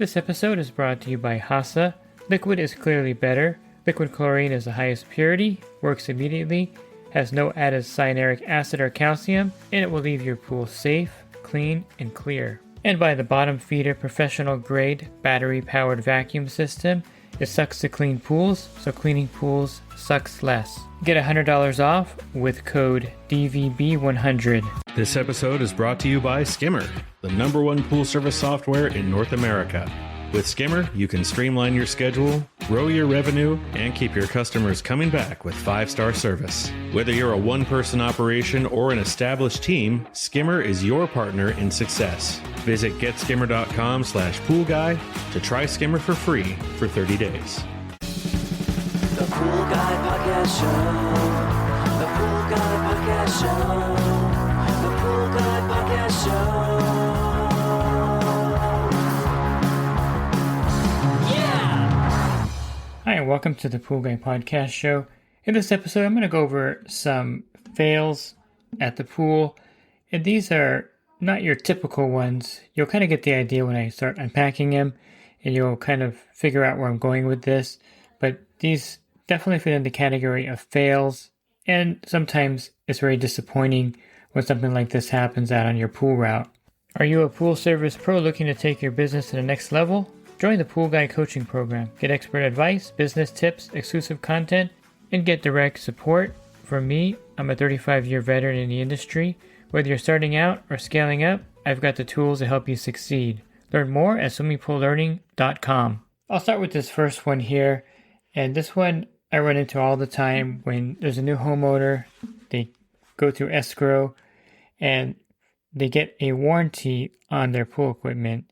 This episode is brought to you by HASA. Liquid is clearly better. Liquid chlorine is the highest purity, works immediately, has no added cyanuric acid or calcium, and it will leave your pool safe, clean, and clear. And by the Bottom Feeder professional grade battery powered vacuum system. It sucks to clean pools, so cleaning pools sucks less. Get $100 off with code DVB100. This episode is brought to you by Skimmer, the #1 pool service software in North America. With Skimmer, you can streamline your schedule, grow your revenue, and keep your customers coming back with 5-star service. Whether you're a one-person operation or an established team, Skimmer is your partner in success. Visit getskimmer.com/poolguy to try Skimmer for free for 30 days. The Pool Guy Podcast Show. The Pool Guy Podcast Show. The Pool Guy Podcast Show. Hi, and welcome to the Pool Guy Podcast Show. In this episode, I'm going to go over some fails at the pool. And these are not your typical ones. You'll kind of get the idea when I start unpacking them, and you'll kind of figure out where I'm going with this. But these definitely fit in the category of fails, and sometimes it's very disappointing when something like this happens out on your pool route. Are you a pool service pro looking to take your business to the next level? Join the Pool Guy Coaching Program. Get expert advice, business tips, exclusive content, and get direct support from me. I'm a 35-year veteran in the industry. Whether you're starting out or scaling up, I've got the tools to help you succeed. Learn more at swimmingpoollearning.com. I'll start with this first one here. And this one I run into all the time when there's a new homeowner. They go through escrow and they get a warranty on their pool equipment.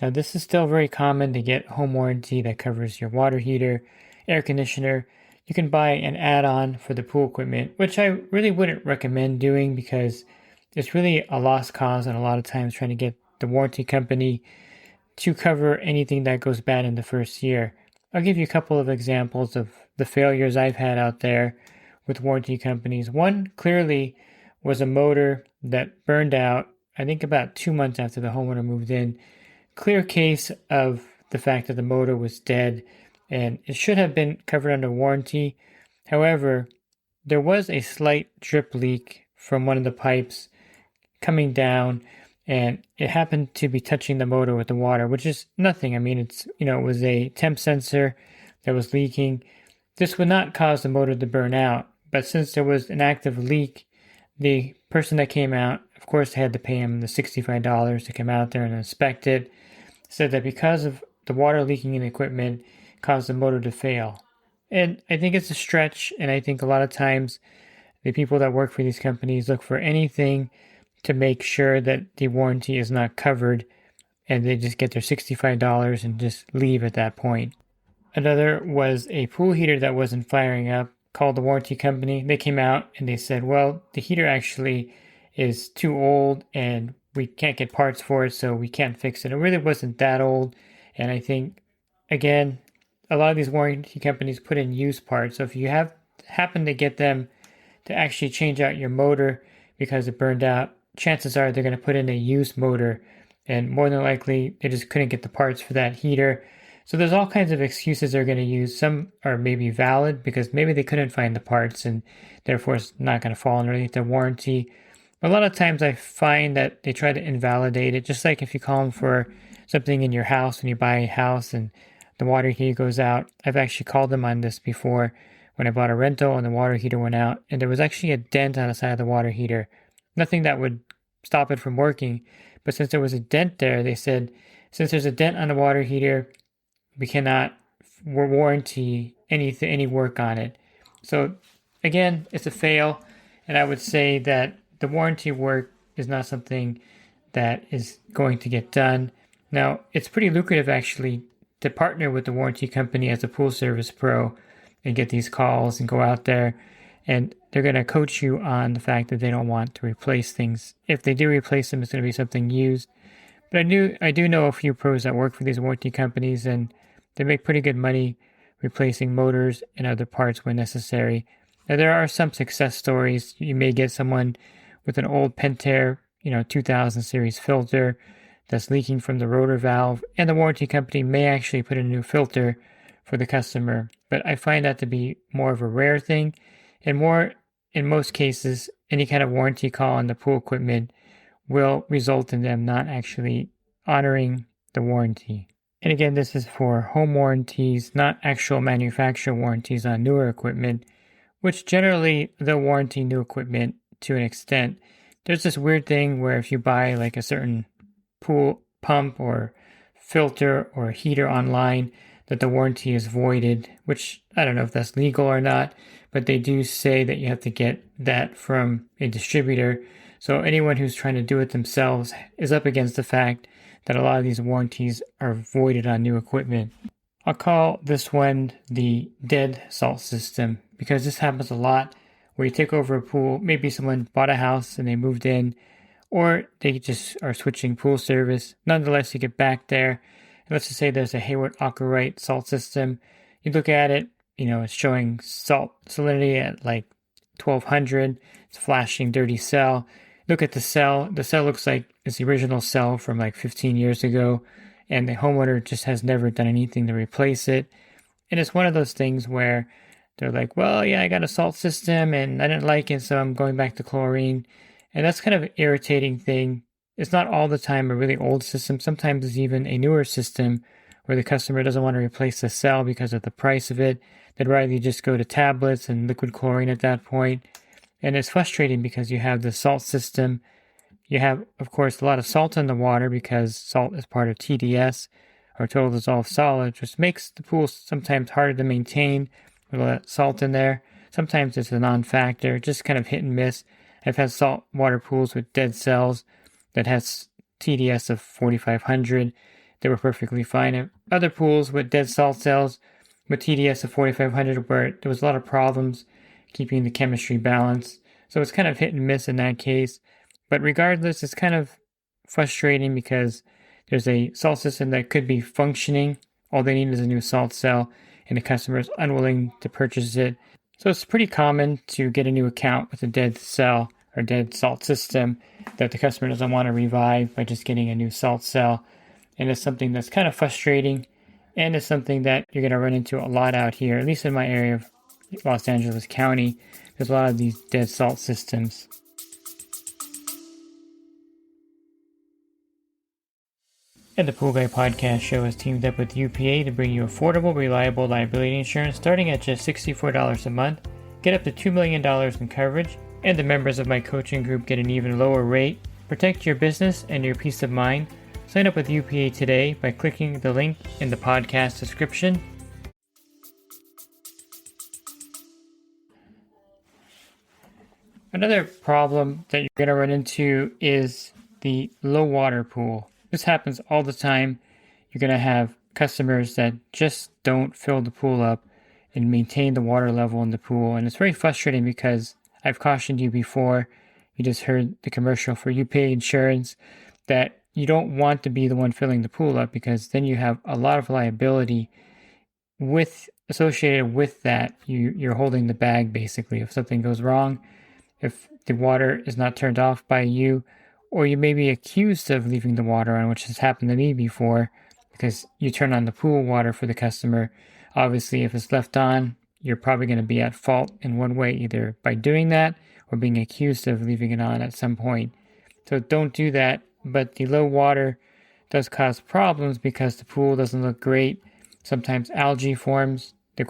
Now, this is still very common to get home warranty that covers your water heater, air conditioner. You can buy an add-on for the pool equipment, which I really wouldn't recommend doing because it's really a lost cause, and a lot of times trying to get the warranty company to cover anything that goes bad in the first year. I'll give you a couple of examples of the failures I've had out there with warranty companies. One clearly was a motor that burned out, I think about 2 months after the homeowner moved in. Clear case of the fact that the motor was dead, and it should have been covered under warranty. However, there was a slight drip leak from one of the pipes coming down, and it happened to be touching the motor with the water, which is nothing. I mean, it was a temp sensor that was leaking. This would not cause the motor to burn out, but since there was an active leak, the person that came out, of course, had to pay him the $65 to come out there and inspect it. Said that because of the water leaking in the equipment caused the motor to fail. And I think it's a stretch, and I think a lot of times the people that work for these companies look for anything to make sure that the warranty is not covered, and they just get their $65 and just leave at that point. Another was a pool heater that wasn't firing up. Called the warranty company. They came out and they said, well, the heater actually is too old and we can't get parts for it, so we can't fix it. It really wasn't that old. And I think, again, a lot of these warranty companies put in used parts. So if you happen to get them to actually change out your motor because it burned out, chances are they're going to put in a used motor. And more than likely, they just couldn't get the parts for that heater. So there's all kinds of excuses they're going to use. Some are maybe valid because maybe they couldn't find the parts and therefore it's not going to fall underneath their warranty. A lot of times I find that they try to invalidate it, just like if you call them for something in your house when you buy a house and the water heater goes out. I've actually called them on this before when I bought a rental and the water heater went out and there was actually a dent on the side of the water heater. Nothing that would stop it from working, but since there was a dent there, they said, since there's a dent on the water heater, we cannot warranty any work on it. So again, it's a fail, and I would say that the warranty work is not something that is going to get done. Now, it's pretty lucrative actually to partner with the warranty company as a pool service pro and get these calls and go out there, and they're going to coach you on the fact that they don't want to replace things. If they do replace them, it's going to be something used. But I do know a few pros that work for these warranty companies, and they make pretty good money replacing motors and other parts when necessary. Now, there are some success stories. You may get someone with an old Pentair, 2000 series filter that's leaking from the rotor valve, and the warranty company may actually put in a new filter for the customer. But I find that to be more of a rare thing, and in most cases, any kind of warranty call on the pool equipment will result in them not actually honoring the warranty. And again, this is for home warranties, not actual manufacturer warranties on newer equipment, which generally they'll warranty new equipment to an extent. There's this weird thing where if you buy like a certain pool pump or filter or heater online, that the warranty is voided, which I don't know if that's legal or not, but they do say that you have to get that from a distributor. So anyone who's trying to do it themselves is up against the fact that a lot of these warranties are voided on new equipment. I'll call this one the dead salt system because this happens a lot where you take over a pool. Maybe someone bought a house and they moved in, or they just are switching pool service. Nonetheless, you get back there, and let's just say there's a Hayward Occurrence salt system. You look at it, it's showing salt salinity at like 1200. It's flashing dirty cell. Look at the cell. The cell looks like it's the original cell from like 15 years ago, and the homeowner just has never done anything to replace it. And it's one of those things where they're like, well, yeah, I got a salt system and I didn't like it, so I'm going back to chlorine. And that's kind of an irritating thing. It's not all the time a really old system. Sometimes it's even a newer system where the customer doesn't want to replace the cell because of the price of it. They'd rather just go to tablets and liquid chlorine at that point. And it's frustrating because you have the salt system. You have, of course, a lot of salt in the water because salt is part of TDS, or total dissolved solids, which makes the pool sometimes harder to maintain with all that salt in there. Sometimes it's a non-factor, just kind of hit and miss. I've had salt water pools with dead cells that has TDS of 4,500. They were perfectly fine. Other pools with dead salt cells with TDS of 4,500 where there was a lot of problems keeping the chemistry balanced. So it's kind of hit and miss in that case. But regardless, it's kind of frustrating because there's a salt system that could be functioning. All they need is a new salt cell, and the customer is unwilling to purchase it. So it's pretty common to get a new account with a dead cell or dead salt system that the customer doesn't want to revive by just getting a new salt cell. And it's something that's kind of frustrating, and it's something that you're going to run into a lot out here, at least in my area of Los Angeles County. There's a lot of these dead salt systems. And the Pool Guy Podcast Show has teamed up with UPA to bring you affordable, reliable liability insurance starting at just $64 a month. Get up to $2 million in coverage, and the members of my coaching group get an even lower rate. Protect your business and your peace of mind. Sign up with UPA today by clicking the link in the podcast description. Another problem that you're going to run into is the low water pool. This happens all the time. You're going to have customers that just don't fill the pool up and maintain the water level in the pool. And it's very frustrating because I've cautioned you before. You just heard the commercial for UPA insurance that you don't want to be the one filling the pool up because then you have a lot of liability associated with that. You're holding the bag basically if something goes wrong. If the water is not turned off by you, or you may be accused of leaving the water on, which has happened to me before, because you turn on the pool water for the customer. Obviously, if it's left on, you're probably going to be at fault in one way, either by doing that or being accused of leaving it on at some point. So don't do that. But the low water does cause problems because the pool doesn't look great. Sometimes algae forms. The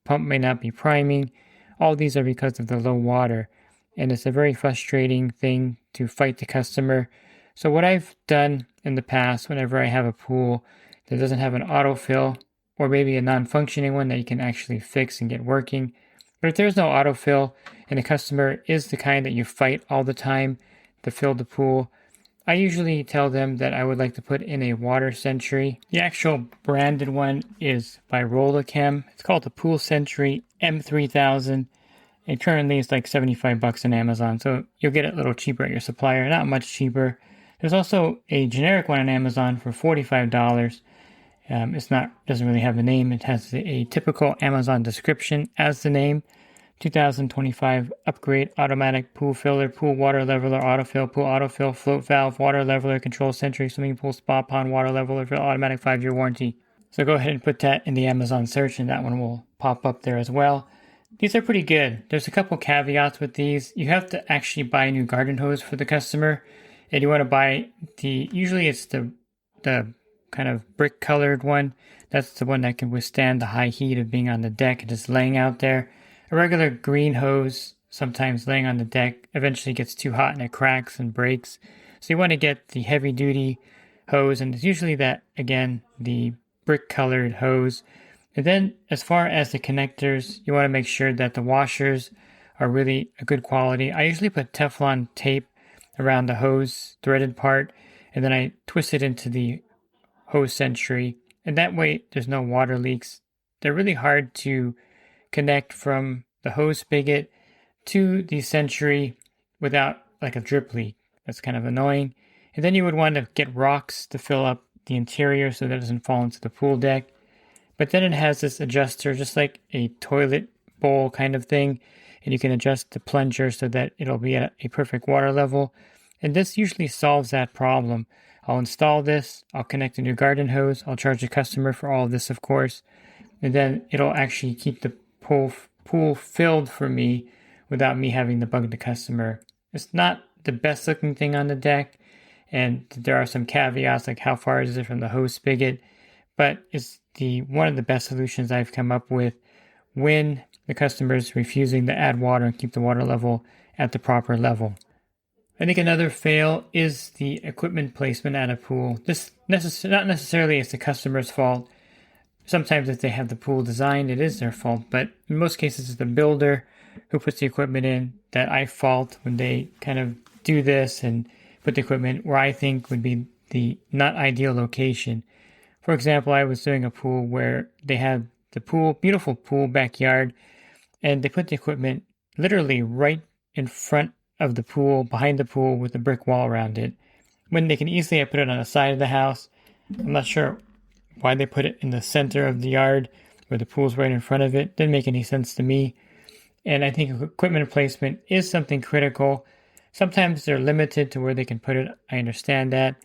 pump may not be priming. All these are because of the low water. And it's a very frustrating thing to fight the customer. So what I've done in the past, whenever I have a pool that doesn't have an autofill, or maybe a non-functioning one that you can actually fix and get working, but if there's no autofill and the customer is the kind that you fight all the time to fill the pool, I usually tell them that I would like to put in a water Sentry. The actual branded one is by Rollichem. It's called the Pool Sentry M3000. And currently it's like $75 on Amazon, so you'll get it a little cheaper at your supplier, not much cheaper. There's also a generic one on Amazon for $45. Doesn't really have a name. It has a typical Amazon description as the name. 2025 upgrade automatic pool filler, pool water leveler, autofill, float valve, water leveler, control century, swimming pool, spa pond, water leveler, for automatic 5-year warranty. So go ahead and put that in the Amazon search and that one will pop up there as well. These are pretty good. There's a couple caveats with these. You have to actually buy a new garden hose for the customer, and you want to buy usually it's the kind of brick colored one. That's the one that can withstand the high heat of being on the deck and just laying out there. A regular green hose, sometimes laying on the deck, eventually gets too hot and it cracks and breaks. So you want to get the heavy duty hose, and it's usually that, again, the brick colored hose. And then as far as the connectors, you want to make sure that the washers are really a good quality. I usually put Teflon tape around the hose threaded part, and then I twist it into the hose century, and that way there's no water leaks. They're really hard to connect from the hose spigot to the century without like a drip leak. That's kind of annoying. And then you would want to get rocks to fill up the interior so that it doesn't fall into the pool deck. But then it has this adjuster, just like a toilet bowl kind of thing, and you can adjust the plunger so that it'll be at a perfect water level. And this usually solves that problem. I'll install this, I'll connect a new garden hose, I'll charge the customer for all of this, of course, and then it'll actually keep the pool filled for me without me having to bug the customer. It's not the best looking thing on the deck, and there are some caveats like how far is it from the hose spigot, but it's one of the best solutions I've come up with when the customer is refusing to add water and keep the water level at the proper level. I think another fail is the equipment placement at a pool. This not necessarily is the customer's fault. Sometimes if they have the pool designed, it is their fault, but in most cases it's the builder who puts the equipment in that I fault when they kind of do this and put the equipment where I think would be the not ideal location. For example, I was doing a pool where they had the pool, beautiful pool backyard, and they put the equipment literally right in front of the pool, behind the pool, with a brick wall around it, when they can easily have put it on the side of the house. I'm not sure why they put it in the center of the yard where the pool's right in front of it. Didn't make any sense to me. And I think equipment placement is something critical. Sometimes they're limited to where they can put it. I understand that.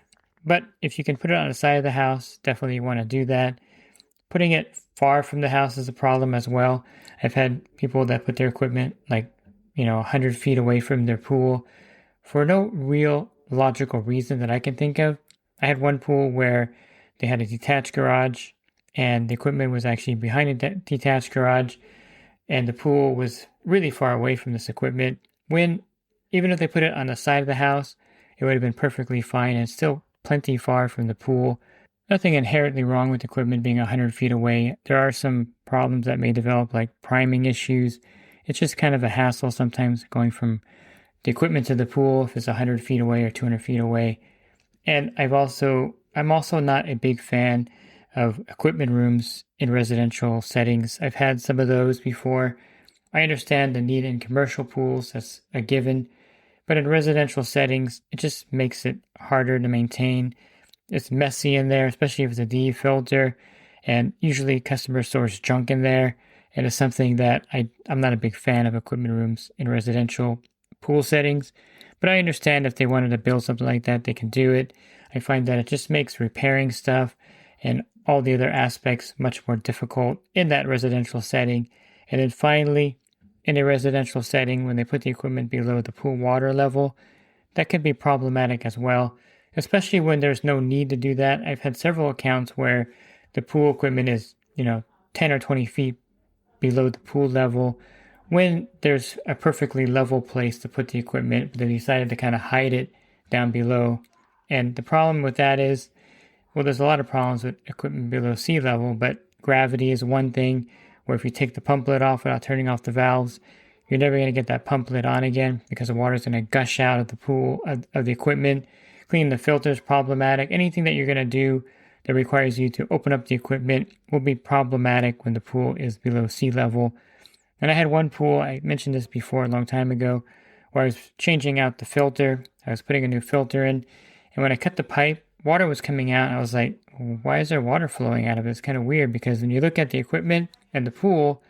But if you can put it on the side of the house, definitely want to do that. Putting it far from the house is a problem as well. I've had people that put their equipment 100 feet away from their pool for no real logical reason that I can think of. I had one pool where they had a detached garage and the equipment was actually behind a detached garage, and the pool was really far away from this equipment, when even if they put it on the side of the house, it would have been perfectly fine and still plenty far from the pool. Nothing inherently wrong with equipment being 100 feet away. There are some problems that may develop, like priming issues. It's just kind of a hassle sometimes going from the equipment to the pool if it's 100 feet away or 200 feet away. And I'm also not a big fan of equipment rooms in residential settings. I've had some of those before. I understand the need in commercial pools, that's a given. But in residential settings, it just makes it harder to maintain. It's messy in there, especially if it's a DE filter. And usually customers store junk in there. And it's something that I'm not a big fan of equipment rooms in residential pool settings. But I understand if they wanted to build something like that, they can do it. I find that it just makes repairing stuff and all the other aspects much more difficult in that residential setting. And then finally, in a residential setting, when they put the equipment below the pool water level, that can be problematic as well, especially when there's no need to do that. I've had several accounts where the pool equipment is, 10 or 20 feet below the pool level, when there's a perfectly level place to put the equipment, but they decided to kind of hide it down below. And the problem with that is, well, there's a lot of problems with equipment below sea level, but gravity is one thing, where if you take the pump lid off without turning off the valves, you're never going to get that pump lid on again because the water is going to gush out of the pool, of the equipment. Cleaning the filter is problematic. Anything that you're going to do that requires you to open up the equipment will be problematic when the pool is below sea level. And I had one pool, I mentioned this before a long time ago, where I was changing out the filter. I was putting a new filter in, and when I cut the pipe, water was coming out. I was like, why is there water flowing out of it? It's kind of weird, because when you look at the equipment and the pool,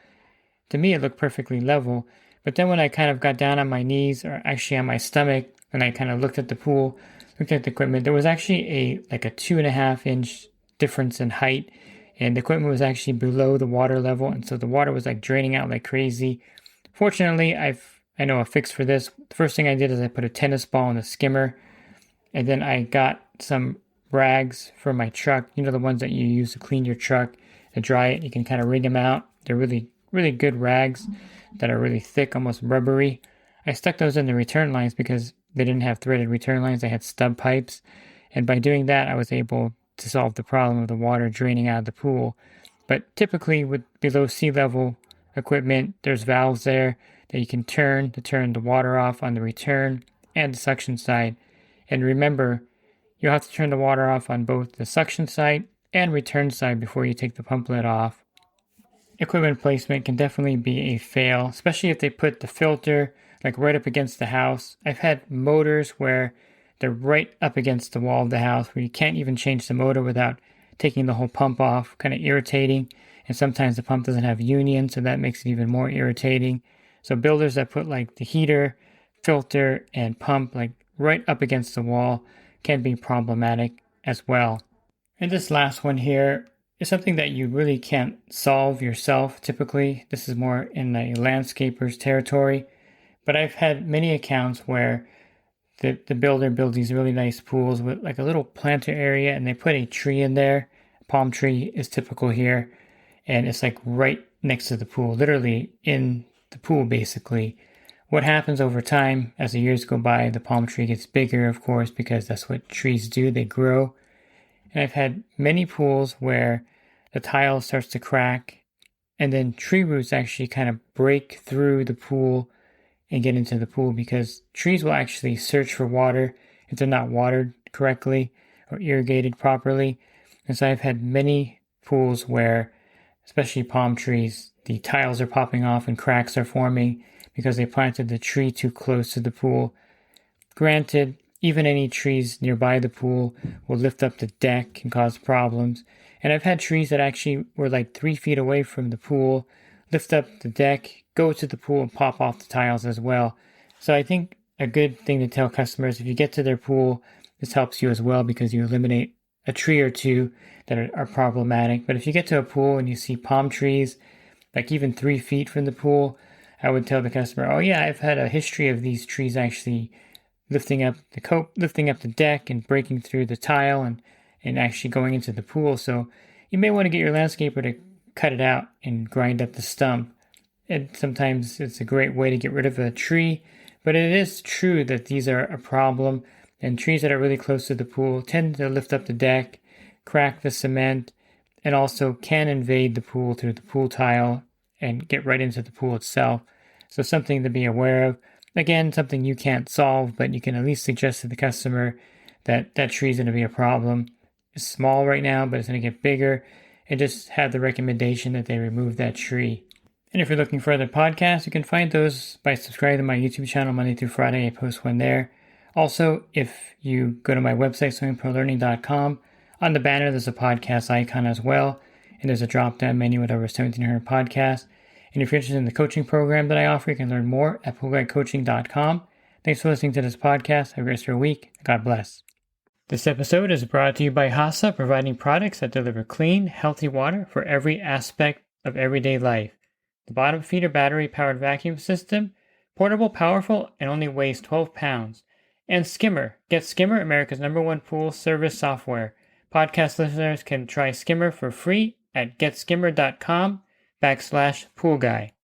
to me it looked perfectly level. But then when I kind of got down on my knees, or actually on my stomach, and I kind of looked at the pool, looked at the equipment, there was actually a 2.5 inch difference in height, and the equipment was actually below the water level, and so the water was like draining out like crazy. Fortunately, I know a fix for this. The first thing I did is I put a tennis ball in the skimmer, and then I got some rags for my truck. You know, the ones that you use to clean your truck, to dry it. You can kind of wring them out. They're really, really good rags that are really thick, almost rubbery. I stuck those in the return lines because they didn't have threaded return lines. They had stub pipes. And by doing that, I was able to solve the problem of the water draining out of the pool. But typically with below sea level equipment, there's valves there that you can turn to turn the water off on the return and the suction side. And remember, you'll have to turn the water off on both the suction side and return side before you take the pump lid off. Equipment placement can definitely be a fail, especially if they put the filter like right up against the house. I've had motors where they're right up against the wall of the house where you can't even change the motor without taking the whole pump off, kind of irritating. And sometimes the pump doesn't have union, so that makes it even more irritating. So builders that put like the heater, filter, and pump like right up against the wall can be problematic as well. And this last one here is something that you really can't solve yourself typically. This is more in a landscaper's territory. But I've had many accounts where the builder builds these really nice pools with like a little planter area, and they put a tree in there. A palm tree is typical here. And it's like right next to the pool, literally in the pool basically. What happens over time as the years go by, the palm tree gets bigger, of course, because that's what trees do, they grow. And I've had many pools where the tile starts to crack, and then tree roots actually kind of break through the pool and get into the pool, because trees will actually search for water if they're not watered correctly or irrigated properly. And so I've had many pools where, especially palm trees, the tiles are popping off and cracks are forming because they planted the tree too close to the pool. Granted, even any trees nearby the pool will lift up the deck and cause problems. And I've had trees that actually were like 3 feet away from the pool, lift up the deck, go to the pool, and pop off the tiles as well. So I think a good thing to tell customers, if you get to their pool, this helps you as well because you eliminate a tree or two that are problematic. But if you get to a pool and you see palm trees, like even 3 feet from the pool, I would tell the customer, oh yeah, I've had a history of these trees actually lifting up the deck and breaking through the tile and actually going into the pool. So you may want to get your landscaper to cut it out and grind up the stump. And sometimes it's a great way to get rid of a tree, but it is true that these are a problem, and trees that are really close to the pool tend to lift up the deck, crack the cement, and also can invade the pool through the pool tile and get right into the pool itself. So something to be aware of. Again, something you can't solve, but you can at least suggest to the customer that that tree is going to be a problem. It's small right now, but it's going to get bigger, and just have the recommendation that they remove that tree. And if you're looking for other podcasts, you can find those by subscribing to my YouTube channel Monday through Friday. I post one there. Also, if you go to my website, swimmingprolearning.com, on the banner there's a podcast icon as well, and there's a drop-down menu with over 1,700 podcasts. And if you're interested in the coaching program that I offer, you can learn more at poolguidecoaching.com. Thanks for listening to this podcast. Have a great rest of your week. God bless. This episode is brought to you by HASA, providing products that deliver clean, healthy water for every aspect of everyday life. The bottom feeder battery-powered vacuum system, portable, powerful, and only weighs 12 pounds. And Skimmer. Get Skimmer, America's #1 pool service software. Podcast listeners can try Skimmer for free at getskimmer.com/poolguy.